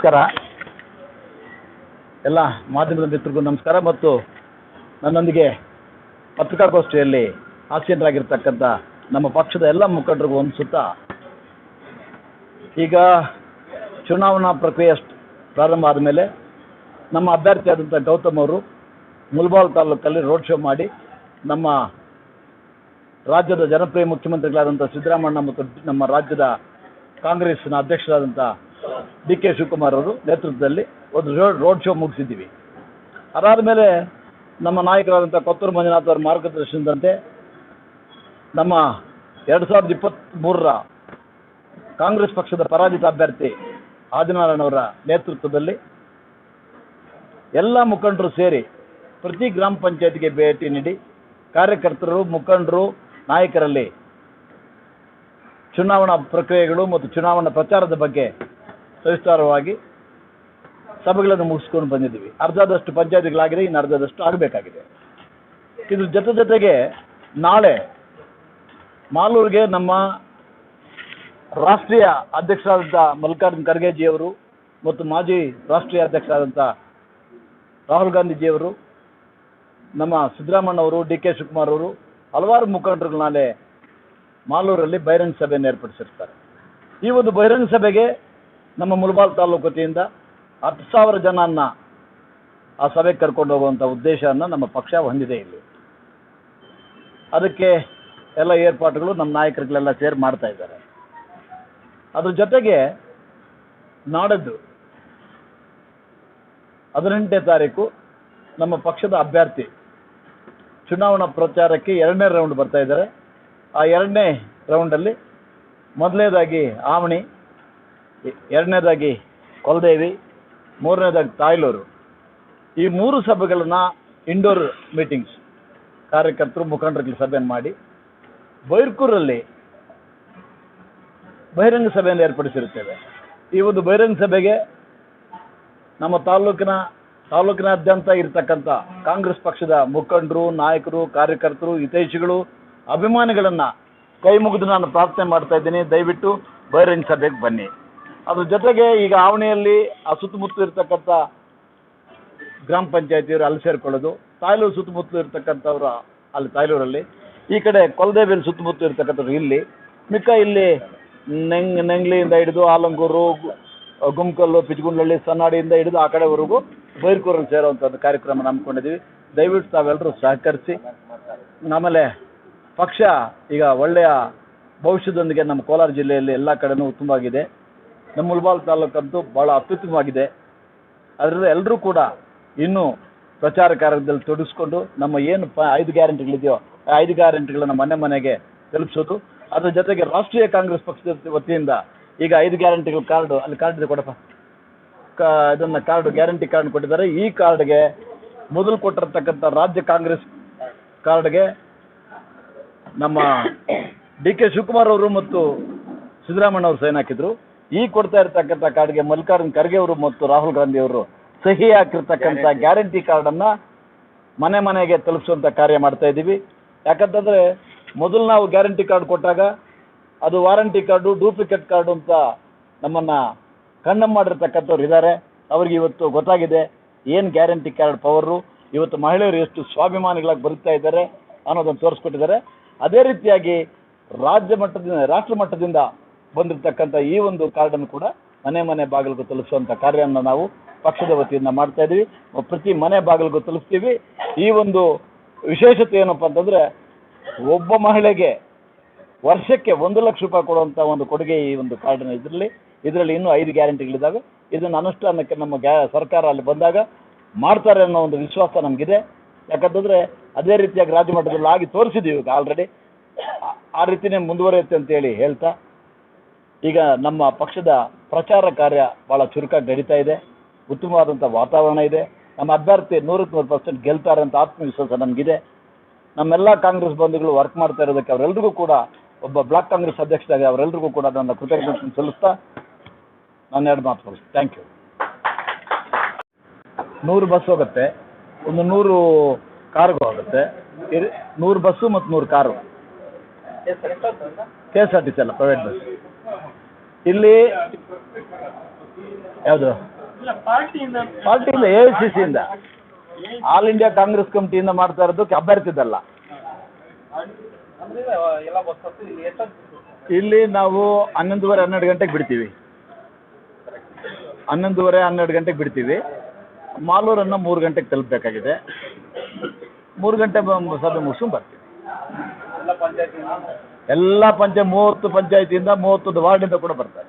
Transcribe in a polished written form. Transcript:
ನಮಸ್ಕಾರ. ಎಲ್ಲ ಮಾಧ್ಯಮದ ಮಿತ್ರರಿಗೂ ನಮಸ್ಕಾರ ಮತ್ತು ನನ್ನೊಂದಿಗೆ ಪತ್ರಿಕಾಗೋಷ್ಠಿಯಲ್ಲಿ ಆಸೀನರಾಗಿರ್ತಕ್ಕಂಥ ನಮ್ಮ ಪಕ್ಷದ ಎಲ್ಲ ಮುಖಂಡರಿಗೂ ಹೊಂದಿಸುತ್ತಾ, ಈಗ ಚುನಾವಣಾ ಪ್ರಕ್ರಿಯೆ ಪ್ರಾರಂಭ ಆದ ಮೇಲೆ ನಮ್ಮ ಅಭ್ಯರ್ಥಿಯಾದಂಥ ಗೌತಮ್ ಅವರು ಮುಳಬಾಗಿಲು ತಾಲೂಕಲ್ಲಿ ರೋಡ್ ಶೋ ಮಾಡಿ ನಮ್ಮ ರಾಜ್ಯದ ಜನಪ್ರಿಯ ಮುಖ್ಯಮಂತ್ರಿಗಳಾದಂಥ ಸಿದ್ದರಾಮಣ್ಣ ಮತ್ತು ನಮ್ಮ ರಾಜ್ಯದ ಕಾಂಗ್ರೆಸ್ನ ಅಧ್ಯಕ್ಷರಾದಂಥ ಡಿ.ಕೆ. ಶಿವಕುಮಾರ್ ಅವರು ನೇತೃತ್ವದಲ್ಲಿ ಒಂದು ರೋಡ್ ಶೋ ಮುಗಿಸಿದ್ದೀವಿ. ಅದಾದ ಮೇಲೆ ನಮ್ಮ ನಾಯಕರಾದಂಥ ಕೊತ್ತೂರು ಮಂಜುನಾಥ್ ಅವರ ಮಾರ್ಗದರ್ಶನದಂತೆ ನಮ್ಮ 2023ರ ಕಾಂಗ್ರೆಸ್ ಪಕ್ಷದ ಪರಾಜಿತ ಅಭ್ಯರ್ಥಿ ಆದಿನಾರಾಯಣ ಅವರ ನೇತೃತ್ವದಲ್ಲಿ ಎಲ್ಲ ಮುಖಂಡರು ಸೇರಿ ಪ್ರತಿ ಗ್ರಾಮ ಪಂಚಾಯತ್ಗೆ ಭೇಟಿ ನೀಡಿ ಕಾರ್ಯಕರ್ತರು, ಮುಖಂಡರು, ನಾಯಕರಲ್ಲಿ ಚುನಾವಣಾ ಪ್ರಕ್ರಿಯೆಗಳು ಮತ್ತು ಚುನಾವಣಾ ಪ್ರಚಾರದ ಬಗ್ಗೆ ಸವಿಸ್ತಾರವಾಗಿ ಸಭೆಗಳನ್ನು ಮುಗಿಸ್ಕೊಂಡು ಬಂದಿದ್ದೀವಿ. ಅರ್ಧದಷ್ಟು ಪಂಚಾಯತ್ಗಳಾಗಿದೆ, ಇನ್ನು ಅರ್ಧದಷ್ಟು ಆಗಬೇಕಾಗಿದೆ. ಇದ್ರ ಜೊತೆಗೆ ನಾಳೆ ಮಾಲೂರಿಗೆ ನಮ್ಮ ರಾಷ್ಟ್ರೀಯ ಅಧ್ಯಕ್ಷರಾದಂಥ ಮಲ್ಲಿಕಾರ್ಜುನ ಖರ್ಗೆಜಿಯವರು ಮತ್ತು ಮಾಜಿ ರಾಷ್ಟ್ರೀಯ ಅಧ್ಯಕ್ಷರಾದಂಥ ರಾಹುಲ್ ಗಾಂಧೀಜಿಯವರು, ನಮ್ಮ ಸಿದ್ದರಾಮಣ್ಣವರು, ಡಿ.ಕೆ. ಶಿವಕುಮಾರ್ ಅವರು, ಹಲವಾರು ಮುಖಂಡರು ನಾಳೆ ಮಾಲೂರಲ್ಲಿ ಬಹಿರಂಗ ಸಭೆಯನ್ನು ಏರ್ಪಡಿಸಿರ್ತಾರೆ. ಈ ಒಂದು ಬಹಿರಂಗ ಸಭೆಗೆ ನಮ್ಮ ಮುಳಬಾಗಿಲು ತಾಲೂಕು ವತಿಯಿಂದ 10,000 ಜನನ್ನ ಆ ಸಭೆಗೆ ಕರ್ಕೊಂಡು ಹೋಗುವಂಥ ಉದ್ದೇಶವನ್ನು ನಮ್ಮ ಪಕ್ಷ ಹೊಂದಿದೆ. ಇಲ್ಲಿ ಅದಕ್ಕೆ ಎಲ್ಲ ಏರ್ಪಾಡುಗಳು ನಮ್ಮ ನಾಯಕರುಗಳೆಲ್ಲ ಸೇರಿ ಮಾಡ್ತಾ ಇದ್ದಾರೆ. ಅದ್ರ ಜೊತೆಗೆ ನಾಡದ್ದು 18ನೇ ತಾರೀಕು ನಮ್ಮ ಪಕ್ಷದ ಅಭ್ಯರ್ಥಿ ಚುನಾವಣಾ ಪ್ರಚಾರಕ್ಕೆ 2ನೇ ರೌಂಡ್ ಬರ್ತಾ ಇದ್ದಾರೆ. ಆ 2ನೇ ರೌಂಡಲ್ಲಿ ಮೊದಲನೇದಾಗಿ ಆವಣಿ, 2ನೇದಾಗಿ ಕೊಲದೇವಿ, 3ನೇದಾಗಿ ತಾಯ್ಲೂರು. ಈ 3 ಸಭೆಗಳನ್ನು ಇಂಡೋರ್ ಮೀಟಿಂಗ್ಸ್ ಕಾರ್ಯಕರ್ತರು, ಮುಖಂಡರುಗಳ ಸಭೆಯನ್ನು ಮಾಡಿ ಬೈರ್ಕೂರಲ್ಲಿ ಬಹಿರಂಗ ಸಭೆಯನ್ನು ಏರ್ಪಡಿಸಿರುತ್ತೇವೆ. ಈ ಒಂದು ಬಹಿರಂಗ ಸಭೆಗೆ ನಮ್ಮ ತಾಲೂಕಿನಾದ್ಯಂತ ಇರತಕ್ಕಂಥ ಕಾಂಗ್ರೆಸ್ ಪಕ್ಷದ ಮುಖಂಡರು, ನಾಯಕರು, ಕಾರ್ಯಕರ್ತರು, ಹಿತೈಷಿಗಳು, ಅಭಿಮಾನಿಗಳನ್ನು ಕೈ ಮುಗಿದು ನಾನು ಪ್ರಾರ್ಥನೆ ಮಾಡ್ತಾ ಇದ್ದೀನಿ, ದಯವಿಟ್ಟು ಬಹಿರಂಗ ಸಭೆಗೆ ಬನ್ನಿ. ಅದ್ರ ಜೊತೆಗೆ ಈಗ ಆವಣಿಯಲ್ಲಿ ಆ ಸುತ್ತಮುತ್ತಲು ಇರ್ತಕ್ಕಂಥ ಗ್ರಾಮ ಪಂಚಾಯತಿಯವರು ಅಲ್ಲಿ ಸೇರಿಕೊಳ್ಳೋದು, ತಾಯ್ಲೂರು ಸುತ್ತಮುತ್ತಲು ಇರ್ತಕ್ಕಂಥವ್ರು ಅಲ್ಲಿ ತಾಯ್ಲೂರಲ್ಲಿ, ಈ ಕಡೆ ಕೊಲದೇವಿಯಲ್ಲಿ ಸುತ್ತಮುತ್ತಲು ಇರ್ತಕ್ಕಂಥವ್ರು ಇಲ್ಲಿ, ಮಿಕ್ಕ ಇಲ್ಲಿ ನೆಂಗ್ಲಿಯಿಂದ ಹಿಡಿದು ಆಲಂಗೂರು, ಗುಮ್ಕಲ್ಲು, ಪಿಚ್ಗುಂಡ್ಲಳ್ಳಿ, ಸನ್ನಾಡಿಯಿಂದ ಹಿಡಿದು ಆ ಕಡೆವರೆಗೂ ಬೈರ್ಕೂರಲ್ಲಿ ಸೇರುವಂಥದ್ದು ಕಾರ್ಯಕ್ರಮ ನಂಬ್ಕೊಂಡಿದ್ದೀವಿ. ದಯವಿಟ್ಟು ತಾವೆಲ್ಲರೂ ಸಹಕರಿಸಿ. ಆಮೇಲೆ ಪಕ್ಷ ಈಗ ಒಳ್ಳೆಯ ಭವಿಷ್ಯದೊಂದಿಗೆ ನಮ್ಮ ಕೋಲಾರ ಜಿಲ್ಲೆಯಲ್ಲಿ ಎಲ್ಲ ಕಡೆನೂ ಉತ್ತಮವಾಗಿದೆ. ನಮ್ಮ ಮುಳಬಾಗಿಲು ತಾಲೂಕಂತೂ ಭಾಳ ಅತ್ಯುತ್ತಮವಾಗಿದೆ. ಅದರಿಂದ ಎಲ್ಲರೂ ಕೂಡ ಇನ್ನೂ ಪ್ರಚಾರ ಕಾರ್ಯದಲ್ಲಿ ತೊಡಗಿಸ್ಕೊಂಡು ನಮ್ಮ ಏನು 5 ಗ್ಯಾರಂಟಿಗಳಿದೆಯೋ ಆ 5 ಗ್ಯಾರಂಟಿಗಳನ್ನು ಮನೆ ಮನೆಗೆ ತಲುಪಿಸೋದು. ಅದರ ಜೊತೆಗೆ ರಾಷ್ಟ್ರೀಯ ಕಾಂಗ್ರೆಸ್ ಪಕ್ಷದ ವತಿಯಿಂದ ಈಗ 5 ಗ್ಯಾರಂಟಿಗಳ ಕಾರ್ಡು, ಅಲ್ಲಿ ಕಾರ್ಡ್ ಇದೆ ಕೊಡಪ್ಪ, ಇದನ್ನು ಕಾರ್ಡು, ಗ್ಯಾರಂಟಿ ಕಾರ್ಡ್ ಕೊಟ್ಟಿದ್ದಾರೆ. ಈ ಕಾರ್ಡ್ಗೆ ಮೊದಲು ಕೊಟ್ಟಿರ್ತಕ್ಕಂಥ ರಾಜ್ಯ ಕಾಂಗ್ರೆಸ್ ಕಾರ್ಡ್ಗೆ ನಮ್ಮ ಡಿ.ಕೆ. ಶಿವಕುಮಾರ್ ಅವರು ಮತ್ತು ಸಿದ್ದರಾಮಣ್ಣ ಅವರು ಸೈನ್ ಹಾಕಿದ್ರು. ಈ ಕೊಡ್ತಾ ಇರ್ತಕ್ಕಂಥ ಕಾರ್ಡ್ಗೆ ಮಲ್ಲಿಕಾರ್ಜುನ ಖರ್ಗೆ ಅವರು ಮತ್ತು ರಾಹುಲ್ ಗಾಂಧಿ ಅವರು ಸಹಿ ಹಾಕಿರ್ತಕ್ಕಂಥ ಗ್ಯಾರಂಟಿ ಕಾರ್ಡನ್ನು ಮನೆ ಮನೆಗೆ ತಲುಪಿಸುವಂಥ ಕಾರ್ಯ ಮಾಡ್ತಾ ಇದ್ದೀವಿ. ಯಾಕಂತಂದರೆ ಮೊದಲು ನಾವು ಗ್ಯಾರಂಟಿ ಕಾರ್ಡ್ ಕೊಟ್ಟಾಗ ಅದು ವಾರಂಟಿ ಕಾರ್ಡು, ಡೂಪ್ಲಿಕೇಟ್ ಕಾರ್ಡು ಅಂತ ನಮ್ಮನ್ನು ಕಣ್ಣು ಮಾಡಿರ್ತಕ್ಕಂಥವ್ರು ಇದ್ದಾರೆ. ಅವ್ರಿಗೆ ಇವತ್ತು ಗೊತ್ತಾಗಿದೆ ಏನು ಗ್ಯಾರಂಟಿ ಕಾರ್ಡ್ ಪವರು, ಇವತ್ತು ಮಹಿಳೆಯರು ಎಷ್ಟು ಸ್ವಾಭಿಮಾನಿಗಳಾಗಿ ಬದುಕ್ತಾ ಇದ್ದಾರೆ ಅನ್ನೋದನ್ನು ತೋರಿಸ್ಕೊಟ್ಟಿದ್ದಾರೆ. ಅದೇ ರೀತಿಯಾಗಿ ರಾಷ್ಟ್ರ ಮಟ್ಟದಿಂದ ಬಂದಿರತಕ್ಕಂಥ ಈ ಒಂದು ಕಾರ್ಡನ್ನು ಕೂಡ ಮನೆ ಮನೆ ಬಾಗಿಲಿಗೂ ತಲುಪಿಸುವಂಥ ಕಾರ್ಯವನ್ನು ನಾವು ಪಕ್ಷದ ವತಿಯಿಂದ ಮಾಡ್ತಾ ಇದ್ದೀವಿ. ಪ್ರತಿ ಮನೆ ಬಾಗಿಲಿಗೂ ತಲುಪಿಸ್ತೀವಿ. ಈ ಒಂದು ವಿಶೇಷತೆ ಏನಪ್ಪ ಅಂತಂದರೆ, ಒಬ್ಬ ಮಹಿಳೆಗೆ ವರ್ಷಕ್ಕೆ 1 ಲಕ್ಷ ರೂಪಾಯಿ ಕೊಡುವಂಥ ಒಂದು ಕೊಡುಗೆ ಈ ಒಂದು ಕಾರ್ಡಿನ ಇದರಲ್ಲಿ ಇನ್ನೂ 5 ಗ್ಯಾರಂಟಿಗಳಿದ್ದಾವೆ. ಇದನ್ನು ಅನುಷ್ಠಾನಕ್ಕೆ ನಮ್ಮ ಸರ್ಕಾರ ಅಲ್ಲಿ ಬಂದಾಗ ಮಾಡ್ತಾರೆ ಅನ್ನೋ ಒಂದು ವಿಶ್ವಾಸ ನಮಗಿದೆ. ಯಾಕಂತಂದರೆ ಅದೇ ರೀತಿಯಾಗಿ ರಾಜ್ಯ ಮಟ್ಟದಲ್ಲಿ ಆಗಿ ತೋರಿಸಿದ್ದೀವಿ ಈಗ ಆಲ್ರೆಡಿ. ಆ ರೀತಿಯೇ ಮುಂದುವರಿಯುತ್ತೆ ಅಂತೇಳಿ ಹೇಳ್ತಾ, ಈಗ ನಮ್ಮ ಪಕ್ಷದ ಪ್ರಚಾರ ಕಾರ್ಯ ಭಾಳ ಚುರುಕಾಗಿ ನಡೀತಾ ಇದೆ. ಉತ್ತಮವಾದಂಥ ವಾತಾವರಣ ಇದೆ. ನಮ್ಮ ಅಭ್ಯರ್ಥಿ 100% ಗೆಲ್ತಾರೆ ಅಂತ ಆತ್ಮವಿಶ್ವಾಸ ನಮಗಿದೆ. ನಮ್ಮೆಲ್ಲ ಕಾಂಗ್ರೆಸ್ ಬಂಧುಗಳು ವರ್ಕ್ ಮಾಡ್ತಾ ಇರೋದಕ್ಕೆ ಅವರೆಲ್ಲರಿಗೂ ಕೂಡ, ಒಬ್ಬ ಬ್ಲಾಕ್ ಕಾಂಗ್ರೆಸ್ ಅಧ್ಯಕ್ಷರಾಗಿ ಅವರೆಲ್ಲರಿಗೂ ಕೂಡ ನನ್ನ ಕೃತಜ್ಞತೆ ಸಲ್ಲಿಸ್ತಾ ನಾನು 2 ಮಾತು ಮುಗಿಸ್ತೀನಿ. Thank you. 100 ಬಸ್ ಹೋಗುತ್ತೆ, ಒಂದು 100 ಕಾರ್ಗೂ ಆಗುತ್ತೆ. 100 ಬಸ್ಸು ಮತ್ತು 100 ಕಾರು. KSRTC ಅಲ್ಲ, ಪ್ರೈವೇಟ್ ಬಸ್. ಇಲ್ಲಿ ಯಾವುದು? ಪಾರ್ಟಿಯಿಂದ AICC ಆಲ್ ಇಂಡಿಯಾ ಕಾಂಗ್ರೆಸ್ ಕಮಿಟಿಯಿಂದ ಮಾಡ್ತಾ ಇರೋದಕ್ಕೆ ಅಭ್ಯರ್ಥಿದಲ್ಲ. ಇಲ್ಲಿ ನಾವು 11:30 12 ಗಂಟೆಗೆ ಬಿಡ್ತೀವಿ. 11:30 12 ಗಂಟೆಗೆ ಬಿಡ್ತೀವಿ. ಮಾಲೂರನ್ನು 3 ಗಂಟೆಗೆ ತಲುಪಬೇಕಾಗಿದೆ. 3 ಗಂಟೆ ಸಭೆ ಮುಗಿಸ್ಕೊಂಡು ಬರ್ತೀವಿ. ಎಲ್ಲ 30 ಪಂಚಾಯತಿಯಿಂದ 30 ವಾರ್ಡಿಂದ ಕೂಡ ಬರ್ತಾರೆ.